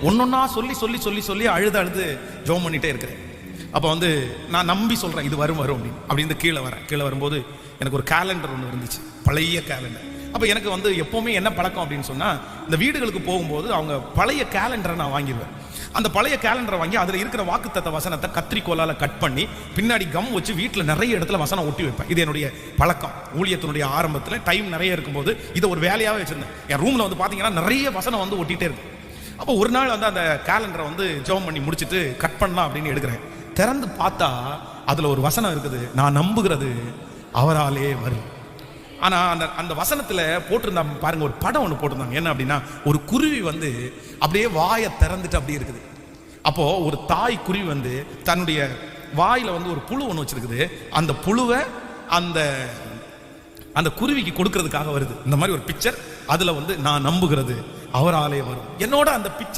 ஒன்னொன்னா சொல்லி சொல்லி சொல்லி சொல்லி அழுது அழுது ஜெபம் பண்ணிட்டே இருக்கிறேன். அப்போ வந்து நான் நம்பி சொல்கிறேன் இது வரும் வரும் அப்படின்னு கீழே வரும்போது எனக்கு ஒரு கேலண்டர் ஒன்று இருந்துச்சு, பழைய கேலண்டர். அப்போ எனக்கு வந்து எப்போவுமே என்ன பழக்கம் அப்படின்னு சொன்னால், இந்த வீடுகளுக்கு போகும்போது அவங்க பழைய கேலண்டரை நான் வாங்கிடுவேன். அந்த பழைய கேலண்டரை வாங்கி அதில் இருக்கிற வாக்குத்தத்த வசனத்தை கத்திரிக்கோலால் கட் பண்ணி பின்னாடி கம் வச்சு வீட்டில் நிறைய இடத்துல வசனம் ஒட்டி வைப்பேன். இது என்னுடைய பழக்கம். ஊழியத்தினுடைய ஆரம்பத்தில் டைம் நிறைய இருக்கும்போது இதை ஒரு வேலையாகவே வச்சுருந்தேன். என் ரூமில் வந்து பார்த்தீங்கன்னா நிறைய வசனம் வந்து ஒட்டிகிட்டே இருக்கு. அப்போ ஒரு நாள் வந்து அந்த கேலண்டரை வந்து ஜெபம் பண்ணி முடிச்சுட்டு கட் பண்ணலாம் அப்படின்னு எடுக்கிறேன். திறந்து பார்த்தா அதில் ஒரு வசனம் இருக்குது, நான் நம்புகிறது அவராலே வரும். ஆனால் அந்த வசனத்தில் போட்டிருந்தா பாருங்க, ஒரு படம் ஒன்று போட்டிருந்தாங்க. என்ன அப்படின்னா, ஒரு குருவி வந்து அப்படியே வாயை திறந்துட்டு அப்படியே இருக்குது. அப்போ ஒரு தாய் குருவி வந்து தன்னுடைய வாயில வந்து ஒரு புழு ஒன்று வச்சிருக்குது. அந்த புழுவை அந்த குருவிக்கு கொடுக்கறதுக்காக வருது. இந்த மாதிரி ஒரு பிக்சர். அதுல வந்து நான் நம்புகிறது அவராலே வரும். என்னோட அந்த பிக்சர்